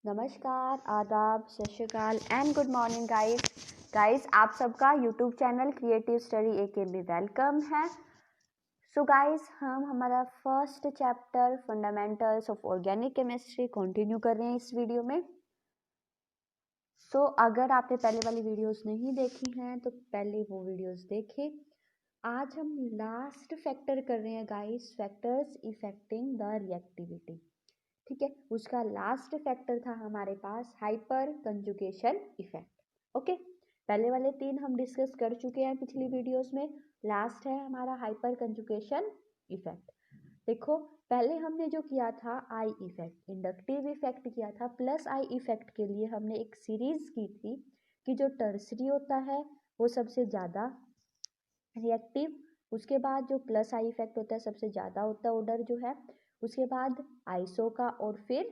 नमस्कार, आदाब, सत श्री अकाल एंड गुड मॉर्निंग गाइस आप सबका YouTube channel creative study AK में वेलकम है। सो गाइस हम हमारा first chapter fundamentals of organic chemistry continue कर रहे हैं इस वीडियो में। अगर आपने पहले वाली वीडियोस नहीं देखी हैं तो पहले वो वीडियोस देखें। आज हम लास्ट फैक्टर कर रहे हैं guys, factors affecting the reactivity. ठीक है, उसका लास्ट फैक्टर था हमारे पास हाइपर कंजुगेशन इफेक्ट। ओके, पहले वाले 3 हम डिस्कस कर चुके हैं पिछली वीडियोस में। लास्ट है हमारा हाइपर कंजुगेशन इफेक्ट। देखो, पहले हमने जो किया था आई इफेक्ट, इंडक्टिव इफेक्ट किया था। प्लस आई इफेक्ट के लिए हमने एक सीरीज की थी कि जो टर्सरी होता है वो सबसे ज़्यादा रिएक्टिव, उसके बाद जो प्लस आई इफेक्ट होता है सबसे ज़्यादा होता है ऑर्डर जो है, उसके बाद आइसो का और फिर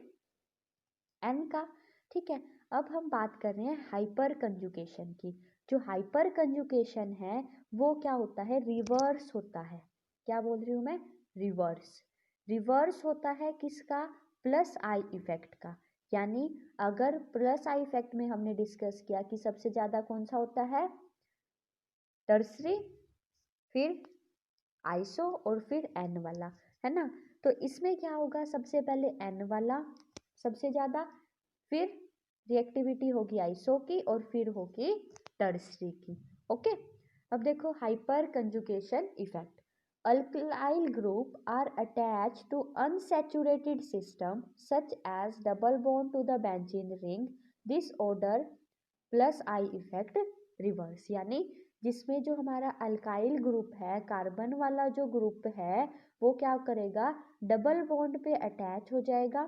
एन का। ठीक है, अब हम बात कर रहे हैं हाइपर कंजुगेशन की। जो हाइपर कंजुगेशन है वो क्या होता है, रिवर्स होता है। क्या बोल रही हूँ मैं, रिवर्स। रिवर्स होता है किसका, प्लस आई इफेक्ट का। यानी अगर प्लस आई इफेक्ट में हमने डिस्कस किया कि सबसे ज़्यादा कौन सा होता है, टर्सरी, फिर आइसो और फिर एन वाला, है ना। तो इसमें क्या होगा, सबसे पहले एन वाला सबसे ज़्यादा, फिर रिएक्टिविटी होगी आइसो की और फिर होगी टर्सरी की। ओके, अब देखो hyper conjugation effect. Alkyl group are attach to unsaturated system such as double bond to the benzene ring. This order plus I effect reverse, यानी जिसमें जो हमारा अल्काइल ग्रुप है, कार्बन वाला जो ग्रुप है, वो क्या करेगा, डबल बॉन्ड पे अटैच हो जाएगा,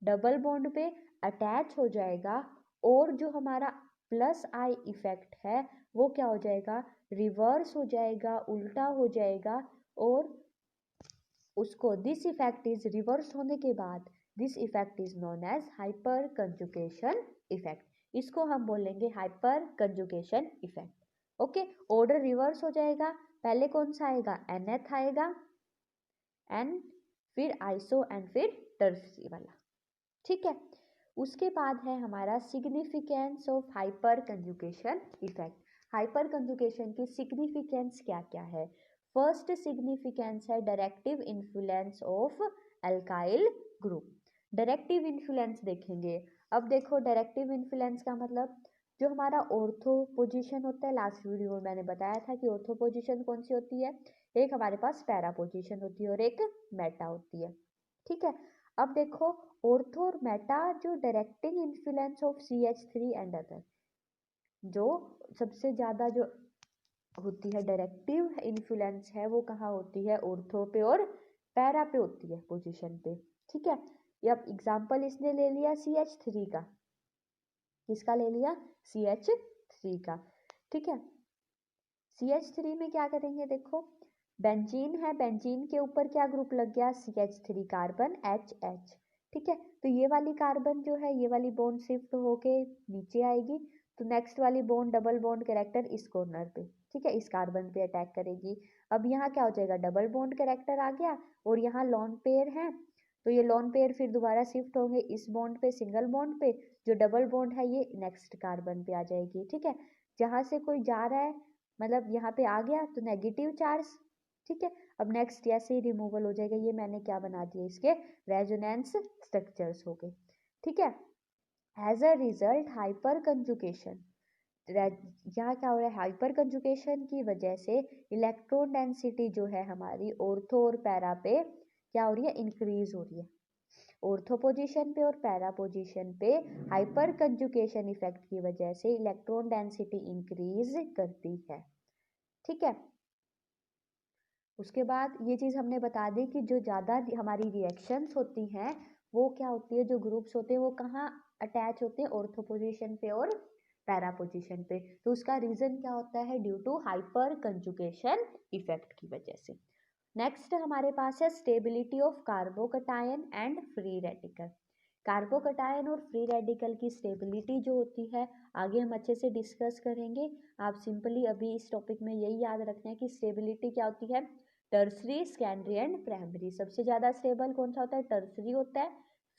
डबल बॉन्ड पे अटैच हो जाएगा, और जो हमारा प्लस आई इफेक्ट है वो क्या हो जाएगा, रिवर्स हो जाएगा, उल्टा हो जाएगा। और उसको दिस इफेक्ट इज रिवर्स होने के बाद this effect is known as hyper conjugation effect. इसको हम बोलेंगे hyper conjugation effect. Okay, order reverse हो जाएगा, पहले कौन सा आएगा, एनएथ आएगा, एन, फिर आइसो एंड फिर टर्सरी वाला। ठीक है, उसके बाद है हमारा significance of hyper conjugation effect. Hyper conjugation की सिग्निफिकेंस क्या क्या है। फर्स्ट सिग्निफिकेंस है directive influence of alkyl group. Directive influence देखेंगे। अब देखो, डायरेक्टिव इन्फ्लुएंस का मतलब जो हमारा ऑर्थो पोजीशन होता है, लास्ट वीडियो में मैंने बताया था कि ऑर्थो पोजीशन कौन सी होती है, एक हमारे पास पैरा पोजीशन होती है और एक मेटा होती है। ठीक है, अब देखो ऑर्थो और मेटा, जो directing influence of CH3 and other, जो सबसे ज़्यादा जो होती है डायरेक्टिव इन्फ्लुएंस है वो कहाँ होती है, ऑर्थो पे और पैरा पे होती है, पोजीशन पे। ठीक है, ये अब एग्जाम्पल इसने ले लिया CH3 का, किसका ले लिया, CH3 का। ठीक है, CH3 में क्या करेंगे, देखो बेंजीन है, बेंजीन के ऊपर क्या ग्रुप लग गया, CH3 कार्बन HH। ठीक है, तो ये वाली कार्बन जो है, ये वाली बॉन्ड शिफ्ट होके नीचे आएगी, तो नेक्स्ट वाली बॉन्ड डबल बॉन्ड कैरेक्टर इस कॉर्नर पे, ठीक है, इस कार्बन पे अटैक करेगी। अब यहाँ क्या हो जाएगा, डबल बॉन्ड कैरेक्टर आ गया, और यहाँ लॉन पेयर है, तो ये लॉन पेयर फिर दोबारा शिफ्ट होंगे इस बॉन्ड पे, सिंगल बॉन्ड पे, जो डबल बॉन्ड है ये नेक्स्ट कार्बन पे आ जाएगी। ठीक है, जहाँ से कोई जा रहा है, मतलब यहाँ पे आ गया तो नेगेटिव चार्ज। ठीक है, अब नेक्स्ट ऐसे ही रिमूवल हो जाएगा, ये मैंने क्या बना दिया, इसके रेजोनेंस स्ट्रक्चर्स हो गए। ठीक है, as a result hyper conjugation, यहाँ क्या हो रहा है, हाइपर कंजुगेशन की वजह से इलेक्ट्रॉन डेंसिटी जो है हमारी ऑर्थो और पैरा पे क्या हो रही है, इंक्रीज हो रही है। ऑर्थो पोजीशन पे और पैरा पोजीशन पे हाइपर कंजुगेशन इफेक्ट की वजह से इलेक्ट्रॉन डेंसिटी इंक्रीज करती है। ठीक है, उसके बाद ये चीज़ हमने बता दी कि जो ज़्यादा हमारी रिएक्शंस होती हैं वो क्या होती है, जो ग्रुप्स होते हैं वो कहाँ अटैच होते हैं, ऑर्थो पोजीशन पे और पैरा पोजीशन पे। तो उसका रीज़न क्या होता है, due to hyper conjugation effect की वजह से। नेक्स्ट हमारे पास है stability of carbocation and free radical. Carbocation और फ्री रेडिकल की स्टेबिलिटी जो होती है आगे हम अच्छे से डिस्कस करेंगे। आप सिंपली अभी इस टॉपिक में यही याद रखना है कि स्टेबिलिटी क्या होती है, टर्सरी, सेकेंडरी एंड प्राइमरी। सबसे ज़्यादा स्टेबल कौन सा होता है, टर्सरी होता है,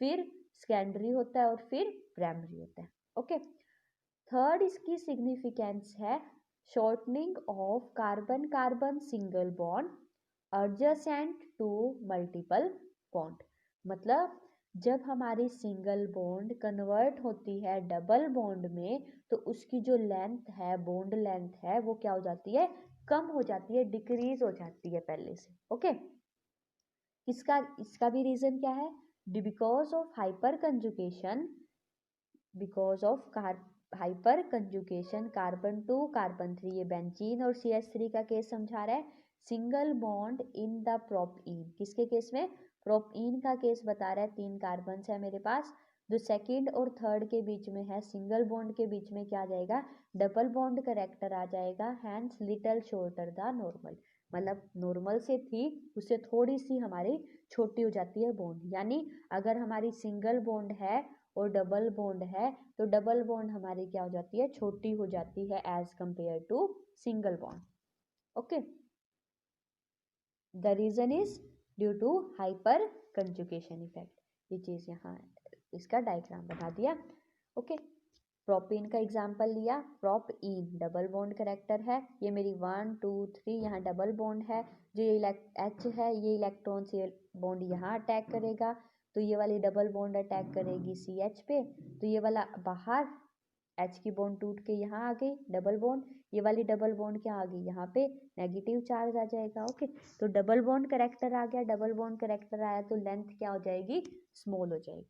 फिर सेकेंडरी होता है और फिर प्राइमरी होता है। ओके, थर्ड इसकी सिग्निफिकेंस है shortening of carbon carbon single bond adjacent to multiple bond. मतलब जब हमारी सिंगल बॉन्ड कन्वर्ट होती है डबल बॉन्ड में तो उसकी जो लेंथ है, बॉन्ड लेंथ है, वो क्या हो जाती है, कम हो जाती है, डिक्रीज हो जाती है पहले से। ओके, इसका भी रीजन क्या है, because of hyper conjugation, because of hyper conjugation carbon to carbon 3, ये बेंजीन और CH3 का केस समझा रहा है। Single bond in the propene, किसके केस में, प्रोपीन का केस बता रहा है। 3 कार्बन है मेरे पास, जो सेकंड और थर्ड के बीच में है, सिंगल बॉन्ड के बीच में क्या आ जाएगा, डबल बॉन्ड करेक्टर आ जाएगा, hence little shorter the normal. मतलब नॉर्मल से थी उससे थोड़ी सी हमारी छोटी हो जाती है बॉन्ड। यानी अगर हमारी सिंगल बॉन्ड है और डबल बॉन्ड है तो डबल बॉन्ड हमारी क्या हो जाती है, छोटी हो जाती है as compare to single bond. Okay, the reason is due to hyper conjugation effect. ये चीज यहाँ इसका डायग्राम बना दिया। ओके, प्रोपीन का एग्जाम्पल लिया, propene double bond character है, ये मेरी 1 2 3 यहाँ डबल बॉन्ड है, जो ये H है ये इलेक्ट्रॉन से बॉन्ड यहाँ अटैक करेगा, तो ये वाली डबल बॉन्ड अटैक करेगी CH पे, तो ये वाला बाहर H की बॉन्ड टूट के यहाँ आ गई डबल बॉन्ड, ये वाली डबल बॉन्ड क्या आ गई यहाँ पे, नेगेटिव चार्ज आ जाएगा। ओके, तो डबल बॉन्ड करेक्टर आ गया, डबल बॉन्ड करेक्टर आया तो लेंथ क्या हो जाएगी, स्मॉल हो जाएगी।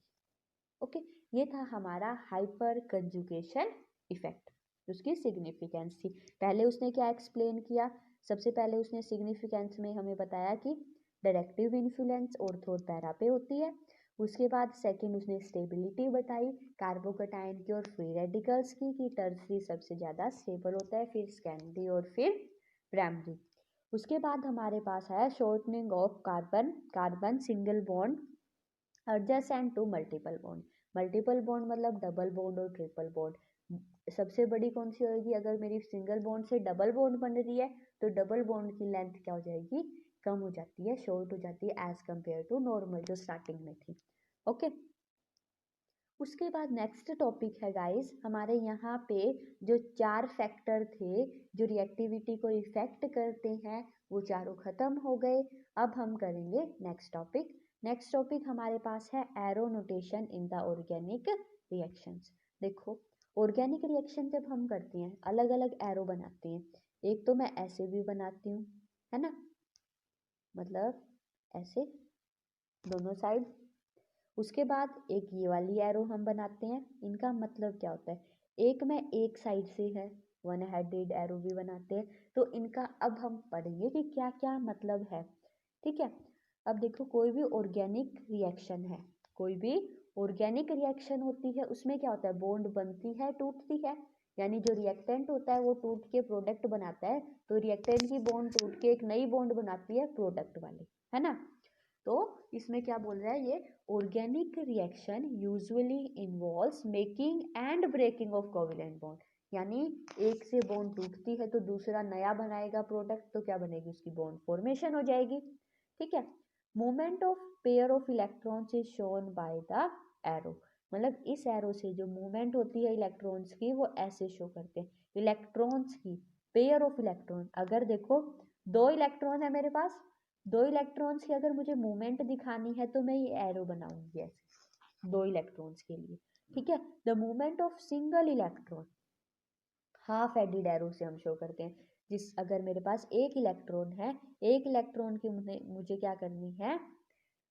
ओके, ये था हमारा हाइपर कंजुगेशन इफेक्ट, उसकी सिग्निफिकेंस थी। पहले उसने क्या एक्सप्लेन किया, सबसे पहले उसने सिग्निफिकेंस में हमें बताया कि डायरेक्टिव इन्फ्लुएंस ऑर्थो और पैरा पे होती है। उसके बाद सेकंड उसने स्टेबिलिटी बताई कार्बोकैटायन की और फ्री रेडिकल्स की, कि टर्सरी सबसे ज़्यादा स्टेबल होता है, फिर सेकेंडरी और फिर प्राइमरी। उसके बाद हमारे पास है shortening of carbon carbon single bond adjacent to multiple bond. Multiple bond मतलब डबल बॉन्ड और ट्रिपल बॉन्ड। सबसे बड़ी कौन सी होगी, अगर मेरी सिंगल बॉन्ड से डबल बॉन्ड बन रही है तो डबल बॉन्ड की लेंथ क्या हो जाएगी, कम हो जाती है, शॉर्ट हो जाती है एज कंपेयर टू नॉर्मल जो स्टार्टिंग में थी। ओके, उसके बाद नेक्स्ट टॉपिक है गाइस, हमारे यहाँ पे जो 4 फैक्टर थे जो रिएक्टिविटी को इफेक्ट करते हैं वो चारों खत्म हो गए। अब हम करेंगे नेक्स्ट टॉपिक। नेक्स्ट टॉपिक हमारे पास है arrow notation in the organic reactions. देखो, ऑर्गेनिक रिएक्शन जब हम करते हैं अलग अलग एरो बनाते हैं, एक तो मैं ऐसे भी बनाती हूँ, है ना, मतलब ऐसे दोनों साइड। उसके बाद एक ये वाली एरो हम बनाते हैं, इनका मतलब क्या होता है, एक में एक साइड से है, वन हेडेड एरो भी बनाते हैं, तो इनका अब हम पढ़ेंगे कि क्या क्या मतलब है। ठीक है, अब देखो कोई भी ऑर्गेनिक रिएक्शन है, कोई भी ऑर्गेनिक रिएक्शन होती है उसमें क्या होता है, बॉन्ड बनती है टूटती है, यानी जो रिएक्टेंट होता है वो टूट के प्रोडक्ट बनाता है, तो रिएक्टेंट की बॉन्ड टूट के एक नई बॉन्ड बनाती है प्रोडक्ट वाली, है ना। तो इसमें क्या बोल रहा है, ये organic reaction usually involves making and breaking of covalent bond, यानी एक से बॉन्ड टूटती है तो दूसरा नया बनाएगा प्रोडक्ट, तो क्या बनेगी, उसकी बॉन्ड फॉर्मेशन हो जाएगी। ठीक है, movement of pair of electrons is shown by the arrow, मतलब इस एरो से जो मूवमेंट होती है इलेक्ट्रॉन्स की वो ऐसे शो करते हैं, इलेक्ट्रॉन्स की पेयर ऑफ इलेक्ट्रॉन। अगर देखो 2 इलेक्ट्रॉन है मेरे पास, 2 इलेक्ट्रॉन्स की अगर मुझे मूवमेंट दिखानी है तो मैं ये एरो बनाऊंगी ऐसे 2 इलेक्ट्रॉन्स के लिए। ठीक है, the movement of single electron half headed arrow से हम शो करते हैं, जिस अगर मेरे पास एक इलेक्ट्रॉन है, एक इलेक्ट्रॉन की मुझे क्या करनी है,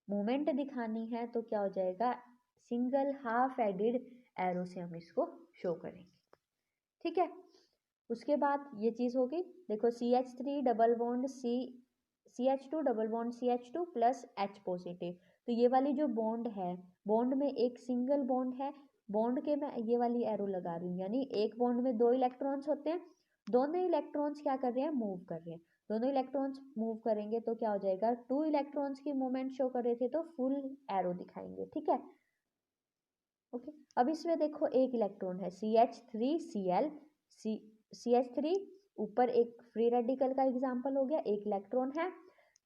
मूवमेंट दिखानी है, तो क्या हो जाएगा, सिंगल हाफ एडेड एरो से हम इसको शो करेंगे। ठीक है, उसके बाद ये चीज होगी, देखो CH3 double bond CH2 double bond CH2 plus H positive, तो ये वाली जो बॉन्ड है, बॉन्ड में एक सिंगल बॉन्ड है, बॉन्ड के मैं ये वाली एरो लगा रही हूँ, यानी एक बॉन्ड में 2 इलेक्ट्रॉन्स होते हैं, दोनों इलेक्ट्रॉन्स क्या कर रहे हैं, मूव कर रहे हैं, दोनों इलेक्ट्रॉन्स मूव करेंगे तो क्या हो जाएगा, 2 इलेक्ट्रॉन्स की मूवमेंट शो कर रहे थे तो फुल एरो दिखाएंगे। ठीक है, ओके, अब इसमें देखो एक इलेक्ट्रॉन है CH3Cl, CH3 ऊपर एक फ्री रेडिकल का एग्जांपल हो गया, एक इलेक्ट्रॉन है,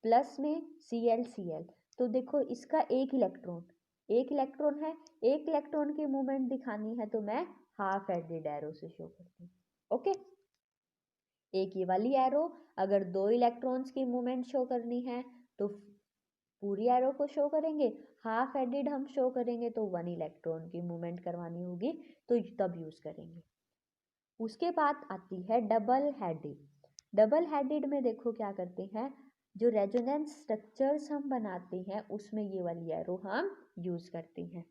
प्लस में ClCl, तो देखो इसका एक इलेक्ट्रॉन, एक इलेक्ट्रॉन है, एक इलेक्ट्रॉन की मूवमेंट दिखानी है तो मैं हाफ एडेड एरो से शो करती हूँ। ओके, एक ये वाली एरो अगर 2 इलेक्ट्रॉन्स की मूवमेंट शो करनी है तो पूरी एरो को शो करेंगे, हाफ एडेड हम शो करेंगे तो 1 इलेक्ट्रॉन की मूवमेंट करवानी होगी तो तब यूज करेंगे। उसके बाद आती है डबल हेडेड। डबल हेडेड में देखो क्या करते हैं, जो रेजोनेंस स्ट्रक्चर्स हम बनाते हैं उसमें ये वाली एरो हम यूज करते हैं।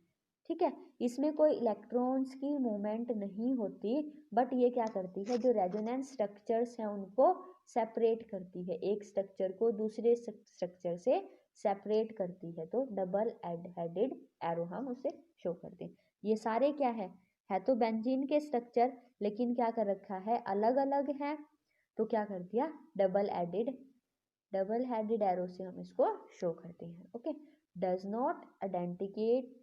ठीक है, इसमें कोई इलेक्ट्रॉन्स की मूवमेंट नहीं होती, बट ये क्या करती है, जो रेजोनेंस स्ट्रक्चर्स हैं उनको सेपरेट करती है, एक स्ट्रक्चर को दूसरे स्ट्रक्चर से सेपरेट करती है, तो डबल हेडेड एरो हम उसे शो करते हैं। ये सारे क्या है तो बेंजीन के स्ट्रक्चर, लेकिन क्या कर रखा है, अलग अलग है, तो क्या कर दिया, डबल हेडेड एरो से हम इसको शो करते हैं। Okay, does not indicate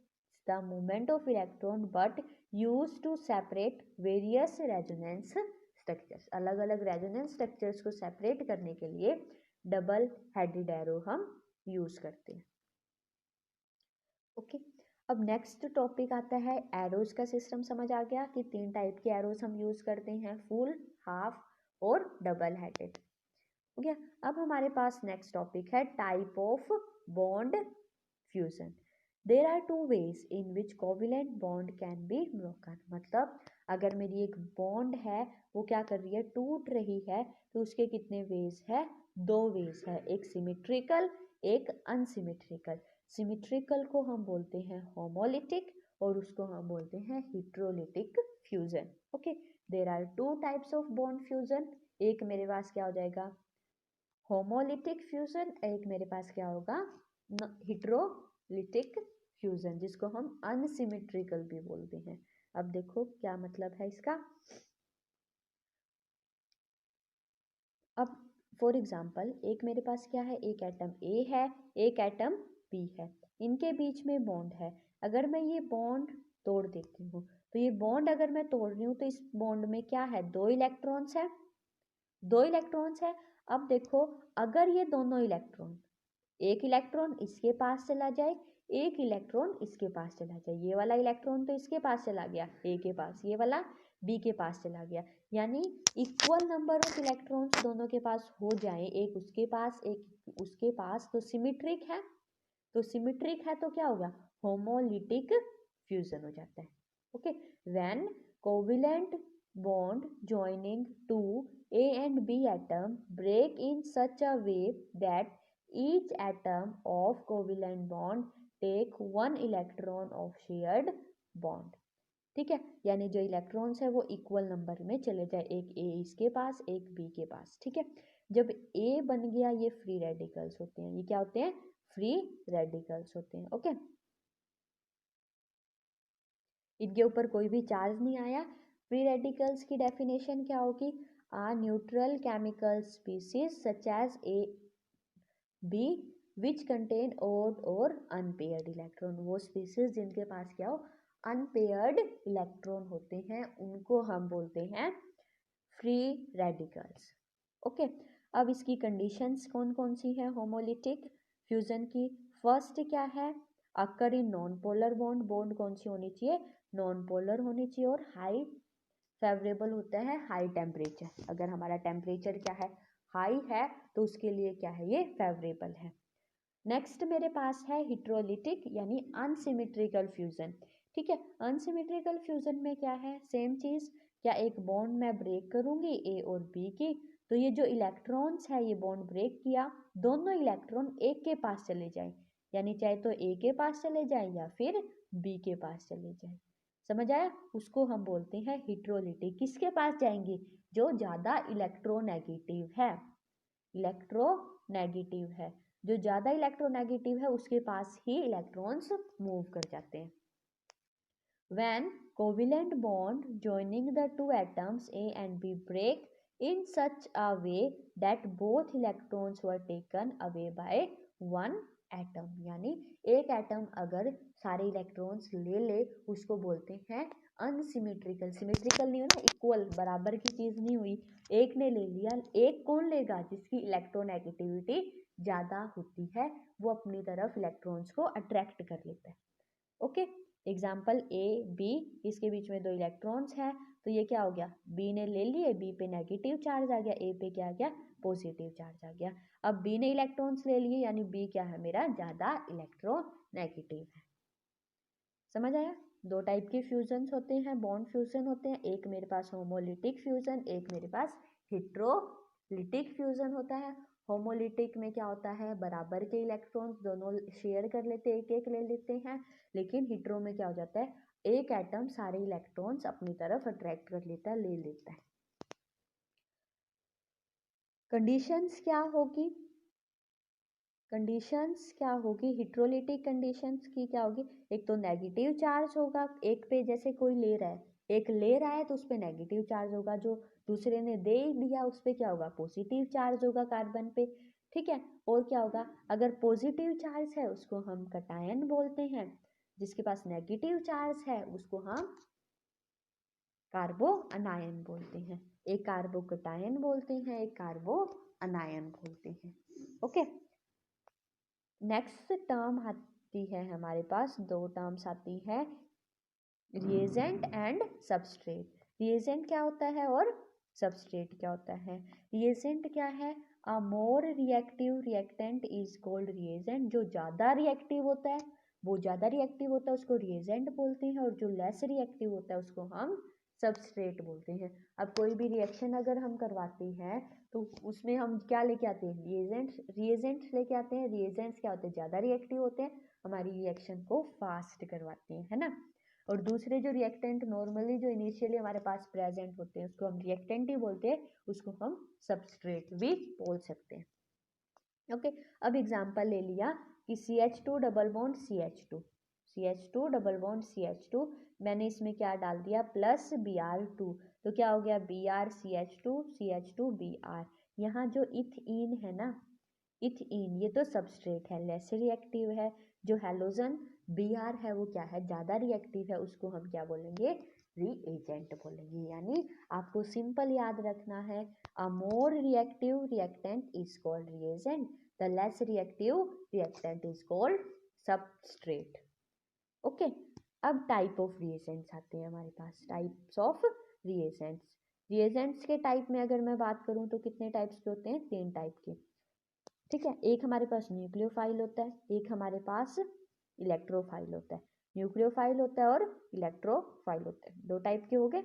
the movement of electron but use to separate various resonance structures. अलग अलग रेजोनेंस स्ट्रक्चर्स को सेपरेट करने के लिए डबल हेडेड एरो हम यूज करते हैं। ओके, अब नेक्स्ट टॉपिक आता है एरोज का सिस्टम। समझ आ गया कि 3 टाइप के एरोज हम यूज करते हैं, फुल, हाफ और डबल हेडेड। हो गया। अब हमारे पास नेक्स्ट टॉपिक है type of bond fission. There are 2 ways in which covalent bond can be broken. मतलब अगर मेरी एक बॉन्ड है वो क्या कर रही है, टूट रही है, तो उसके कितने वेज है, 2 वेज है, एक सिमेट्रिकल एक अनसिमेट्रिकल। सिमेट्रिकल को हम बोलते हैं होमोलिटिक और उसको हम बोलते हैं heterolytic fission. Okay, there are 2 types of bond fission. एक मेरे पास क्या हो जाएगा, होमोलिटिक फ्यूजन, एक मेरे पास क्या होगा, हेट्रोलिटिक फ्यूजन, जिसको हम अनसिमेट्रिकल भी बोलते हैं। अब देखो क्या मतलब है इसका। अब फॉर एग्जांपल एक मेरे पास क्या है, एक एटम ए है, एक एटम बी है, इनके बीच में बॉन्ड है। अगर मैं ये बॉन्ड तोड़ देती हूँ तो ये बॉन्ड अगर मैं तोड़ रही हूँ तो इस बॉन्ड में क्या है, 2 इलेक्ट्रॉन्स है, 2 इलेक्ट्रॉन्स है। अब देखो अगर ये दोनों इलेक्ट्रॉन, एक इलेक्ट्रॉन इसके पास चला जाए, एक इलेक्ट्रॉन इसके पास चला जाए, ये वाला इलेक्ट्रॉन तो इसके पास चला गया ए के पास, ये वाला बी के पास चला गया, यानी इक्वल नंबर ऑफ इलेक्ट्रॉन्स दोनों के पास हो जाए, एक उसके पास एक उसके पास, तो सिमेट्रिक है, तो सिमेट्रिक है तो क्या होगा, होमोलिटिक फ्यूजन हो जाता है। Okay, when covalent bond joining two A and B atom break in such a way that each atom of covalent bond take 1 electron of shared bond। ठीक है, यानी जो इलेक्ट्रॉन्स है वो इक्वल नंबर में चले जाए, एक ए इसके पास एक बी के पास। ठीक है, जब ए बन गया ये फ्री रेडिकल्स होते हैं, ये क्या होते हैं, फ्री रेडिकल्स होते हैं। ओके, इनके ऊपर कोई भी चार्ज नहीं आया। फ्री रेडिकल्स की डेफिनेशन क्या होगी, a neutral chemical species such as A B which contain odd और अनपेयर्ड इलेक्ट्रॉन। वो स्पीसीज जिनके पास क्या हो, अनपेयर्ड इलेक्ट्रॉन होते हैं, उनको हम बोलते हैं फ्री रेडिकल्स। ओके, अब इसकी कंडीशंस कौन कौन सी है होमोलिटिक फ्यूजन की। फर्स्ट क्या है, occur in non polar bond, bond कौन सी होनी चाहिए, नॉन पोलर होनी चाहिए, और हाई फेवरेबल होता है हाई टेम्परेचर। अगर हमारा टेम्परेचर क्या है, हाई है, तो उसके लिए क्या है, ये फेवरेबल है। नेक्स्ट मेरे पास है हेट्रोलिटिक यानी अनसिमेट्रिकल फ्यूजन। ठीक है, अनसिमेट्रिकल फ्यूजन में क्या है, सेम चीज, क्या एक बॉन्ड मैं ब्रेक करूंगी ए और बी की, तो ये जो इलेक्ट्रॉन्स है ये बॉन्ड ब्रेक किया, दोनों इलेक्ट्रॉन एक के पास चले जाए, यानी चाहे तो ए के पास चले जाए या फिर बी के पास चले जाए। समझ आया, उसको हम बोलते हैं हेट्रोलिटिक। किसके पास जाएंगे, जो ज्यादा इलेक्ट्रोनेगेटिव है, इलेक्ट्रोनेगेटिव है, जो ज्यादा इलेक्ट्रोनेगेटिव है उसके पास ही इलेक्ट्रॉन्स मूव कर जाते हैं। When covalent bond joining the two atoms A and B break in such a way that both electrons were taken away by one atom, यानी एक एटम अगर सारे इलेक्ट्रॉन्स ले ले उसको बोलते हैं अनसिमेट्रिकल। सिमेट्रिकल नहीं हो ना, इक्वल, बराबर की चीज नहीं हुई, एक ने ले लिया, एक कौन लेगा, जिसकी इलेक्ट्रोनेगेटिविटी ज्यादा होती है, वो अपनी तरफ इलेक्ट्रॉन्स को अट्रैक्ट कर लेता है। ओके, एग्जाम्पल ए बी, इसके बीच में 2 इलेक्ट्रॉन्स है, तो ये क्या हो गया, बी ने ले लिए, बी पे नेगेटिव चार्ज आ गया, ए पे क्या आ गया, पॉजिटिव चार्ज आ गया। अब बी ने इलेक्ट्रॉन्स ले लिए, यानी बी क्या है मेरा, ज़्यादा इलेक्ट्रोनेगेटिव है। समझ आया? 2 टाइप के फ्यूजन्स होते हैं, बॉन्ड फ्यूजन होते हैं, एक मेरे पास होमोलिटिक फ्यूजन, एक मेरे पास हेट्रोलिटिक फ्यूजन होता है। होमोलिटिक में क्या होता है, बराबर के इलेक्ट्रॉन्स दोनों शेयर कर लेते हैं, एक एक ले लेते हैं। लेकिन हेट्रो में क्या हो जाता है, एक एटम सारे इलेक्ट्रॉन्स अपनी तरफ अट्रैक्ट कर लेता है, ले लेता है। कंडीशंस क्या होगी, कंडीशंस क्या होगी, हेट्रोलिटिक कंडीशंस की क्या होगी, एक तो नेगेटिव चार्ज होगा, एक पे जैसे कोई ले रहा है, एक ले रहा है तो उस पर नेगेटिव चार्ज होगा, जो दूसरे ने दे दिया उस पर क्या होगा, पॉजिटिव चार्ज होगा कार्बन पे। ठीक है, और क्या होगा, अगर पॉजिटिव चार्ज है उसको हम कटायन बोलते हैं, जिसके पास नेगेटिव चार्ज है उसको हम कार्बो अनायन बोलते हैं। एक कार्बो कटायन बोलते हैं, एक कार्बो अनायन बोलते हैं। ओके, नेक्स्ट टर्म आती है हमारे पास, 2 टर्म्स आती है, रिएजेंट एंड सबस्ट्रेट। रिएजेंट क्या होता है और सबस्ट्रेट क्या होता है। रिएजेंट क्या है, a more reactive reactant is called reagent. जो ज़्यादा रिएक्टिव होता है, वो ज़्यादा रिएक्टिव होता है उसको रिएजेंट बोलते हैं, और जो लेस रिएक्टिव होता है उसको हम सबस्ट्रेट बोलते हैं। अब कोई भी रिएक्शन अगर हम करवाते हैं तो उसमें हम क्या लेके आते हैं, रिएजेंट्स लेके आते हैं। रिएजेंट्स क्या होते हैं, ज़्यादा रिएक्टिव होते हैं, हमारी रिएक्शन को फास्ट करवाते हैं, है ना। और दूसरे जो रिएक्टेंट नॉर्मली जो इनिशियली हमारे पास प्रेजेंट होते हैं उसको हम रिएक्टेंट ही बोलते हैं, उसको हम सबस्ट्रेट भी बोल सकते हैं। ओके, अब एग्जांपल ले लिया कि CH2 double bond CH2 double bond CH2, मैंने इसमें क्या डाल दिया, प्लस Br2, तो क्या हो गया, Br CH2 यहाँ जो इथीन है ना, इथीन ये तो सबस्ट्रेट है, लेस रिएक्टिव है। जो हैलोजन Br है वो क्या है, ज़्यादा रिएक्टिव है, उसको हम क्या बोलेंगे, रिएजेंट बोलेंगे। यानी आपको सिंपल याद रखना है, a more reactive reactant is called reagent, the less reactive reactant is called substrate. Okay, अब टाइप ऑफ रिएजेंट्स आते हैं हमारे पास, टाइप्स ऑफ रिएजेंट्स। रिएजेंट्स के टाइप में अगर मैं बात करूं तो कितने टाइप्स के होते हैं, 3 टाइप के। ठीक है, एक हमारे पास न्यूक्लियोफाइल होता है, एक हमारे पास इलेक्ट्रोफाइल होता है। न्यूक्लियोफाइल होता है और इलेक्ट्रोफाइल होता है, 2 टाइप के हो गए।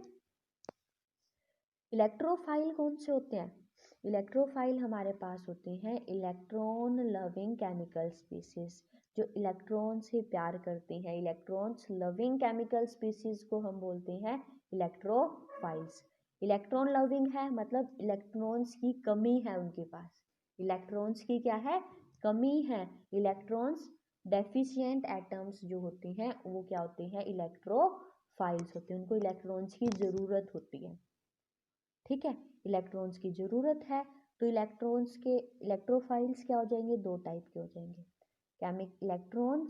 इलेक्ट्रोफाइल कौन से होते हैं, इलेक्ट्रोफाइल हमारे पास होते हैं इलेक्ट्रॉन लविंग केमिकल स्पीसीज, जो इलेक्ट्रॉन से प्यार करते हैं। इलेक्ट्रॉन्स लविंग केमिकल स्पीसीज को हम बोलते हैं इलेक्ट्रोफाइल्स। इलेक्ट्रॉन लविंग है मतलब इलेक्ट्रॉन्स की कमी है उनके पास, इलेक्ट्रॉन्स की क्या है, कमी है। इलेक्ट्रॉन्स डेफिशिएंट एटम्स जो होते हैं वो क्या होते हैं, इलेक्ट्रोफाइल्स होते हैं, उनको इलेक्ट्रॉन्स की ज़रूरत होती है। ठीक है, इलेक्ट्रॉन्स की ज़रूरत है, तो इलेक्ट्रॉन्स के इलेक्ट्रोफाइल्स क्या हो जाएंगे, 2 टाइप के हो जाएंगे। Electron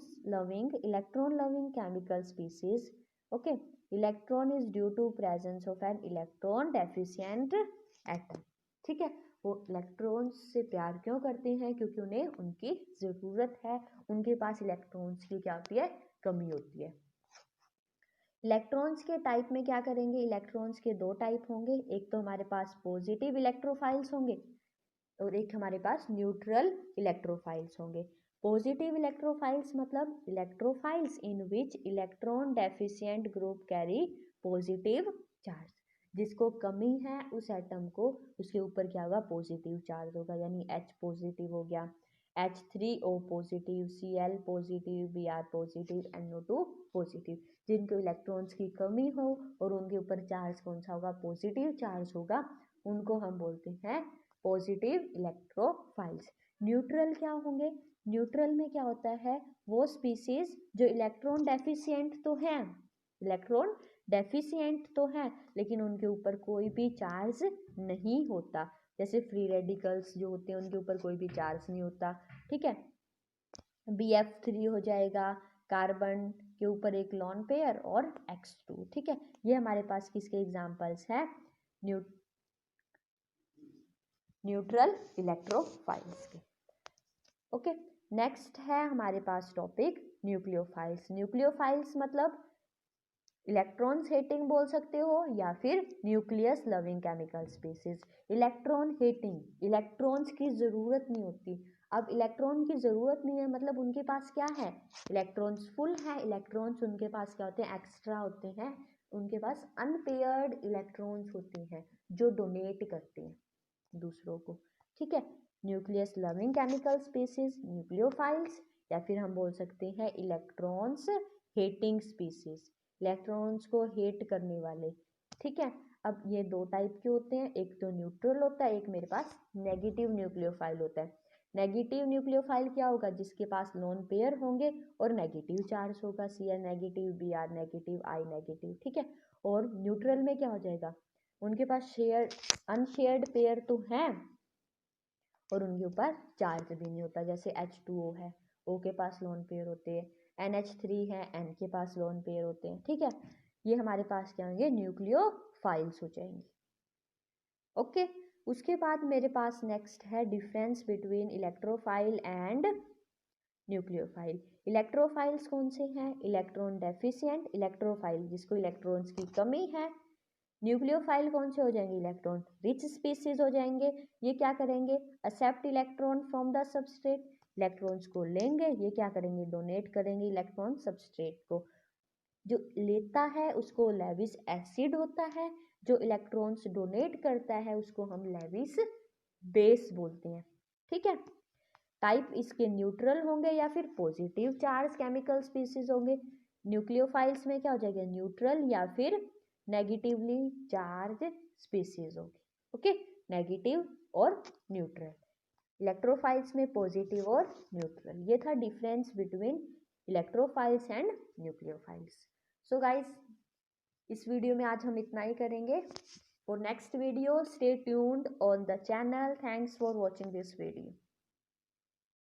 loving chemical species. Okay, electron is due to presence of an electron deficient atom. ठीक है, वो इलेक्ट्रॉन्स से प्यार क्यों करते हैं, क्योंकि उन्हें उनकी ज़रूरत है, उनके पास इलेक्ट्रॉन्स की क्या होती है, कमी होती है। इलेक्ट्रॉन्स के टाइप में क्या करेंगे, इलेक्ट्रॉन्स के 2 टाइप होंगे, एक तो हमारे पास पॉजिटिव इलेक्ट्रोफाइल्स होंगे और एक हमारे पास न्यूट्रल इलेक्ट्रोफाइल्स होंगे। पॉजिटिव इलेक्ट्रोफाइल्स मतलब electrophiles in which electron deficient group carry positive charge, जिसको कमी है उस एटम को, उसके ऊपर क्या होगा, पॉजिटिव चार्ज होगा, यानी H पॉजिटिव हो गया, H3O positive, Cl positive, Br positive, NO2 positive. जिनको इलेक्ट्रॉन्स की कमी हो और उनके ऊपर चार्ज कौन सा होगा, पॉजिटिव चार्ज होगा, उनको हम बोलते हैं पॉजिटिव इलेक्ट्रोफाइल्स। न्यूट्रल क्या होंगे, न्यूट्रल में क्या होता है, वो स्पीसीज जो इलेक्ट्रॉन डेफिशिएंट तो हैं, इलेक्ट्रॉन डेफिशिएंट तो हैं लेकिन उनके ऊपर कोई भी चार्ज नहीं होता, जैसे फ्री रेडिकल्स जो होते हैं उनके ऊपर कोई भी चार्ज नहीं होता। ठीक है, BF3 हो जाएगा, कार्बन के ऊपर एक लॉन पेयर और X2। ठीक है, ये हमारे पास किसके एग्जांपल्स हैं, न्यूट्रल इलेक्ट्रोफाइल्स के। ओके, नेक्स्ट है हमारे पास टॉपिक न्यूक्लियोफाइल्स। न्यूक्लियोफाइल्स मतलब इलेक्ट्रॉन हेटिंग बोल सकते हो या फिर nucleus loving chemical species. Electron hating, electrons की ज़रूरत नहीं होती। अब इलेक्ट्रॉन की ज़रूरत नहीं है मतलब उनके पास क्या है, इलेक्ट्रॉन्स फुल है। इलेक्ट्रॉन्स उनके पास क्या होते हैं, एक्स्ट्रा होते हैं। उनके पास अनपेयर्ड इलेक्ट्रॉन्स होते हैं जो डोनेट करते हैं दूसरों को, ठीक है। Nucleus loving chemical species nucleophiles, या फिर हम बोल सकते हैं इलेक्ट्रॉन्स हेटिंग स्पीसीज, इलेक्ट्रॉन्स को हेट करने वाले, ठीक है। अब ये दो टाइप के होते हैं, एक तो न्यूट्रल होता है, एक मेरे पास नेगेटिव न्यूक्लियोफाइल होता है। नेगेटिव न्यूक्लियोफाइल क्या होगा, जिसके पास लोन पेयर होंगे और नेगेटिव चार्ज होगा, Cr negative, Br negative, I negative, ठीक है। और न्यूट्रल में क्या हो जाएगा, उनके पास शेयर अनशेयर्ड पेयर तो हैं और उनके ऊपर चार्ज भी नहीं होता, जैसे H2O है, O के पास लोन पेयर होते हैं, NH3 है, N के पास लोन पेयर होते हैं, ठीक है। ये हमारे पास क्या होंगे, न्यूक्लियोफाइल्स हो जाएंगे। ओके, उसके बाद मेरे पास नेक्स्ट है difference between electrophile and nucleophile. Electrophiles कौन से हैं, इलेक्ट्रॉन डेफिशिएंट इलेक्ट्रोफाइल जिसको इलेक्ट्रॉन्स की कमी है। न्यूक्लियोफाइल कौन से हो जाएंगे, इलेक्ट्रॉन रिच स्पीसीज हो जाएंगे। ये क्या करेंगे, accept electron from the substrate, electrons को लेंगे, ये क्या करेंगे, डोनेट करेंगे इलेक्ट्रॉन सबस्ट्रेट को। जो लेता है उसको लेविस एसिड होता है, जो इलेक्ट्रॉन्स डोनेट करता है उसको हम लेविस बेस बोलते हैं, ठीक है। टाइप इसके न्यूट्रल होंगे या फिर पॉजिटिव चार्ज केमिकल स्पीसीज होंगे। न्यूक्लियोफाइल्स में क्या हो जाएगा, न्यूट्रल या फिर नेगेटिवली चार्ज स्पीसीज होगी, ओके, नेगेटिव और न्यूट्रल। इलेक्ट्रोफाइल्स में पॉजिटिव और न्यूट्रल। ये था difference between electrophiles and nucleophiles. So guys, इस वीडियो में आज हम इतना ही करेंगे। For next video stay tuned on the channel. Thanks for watching this video.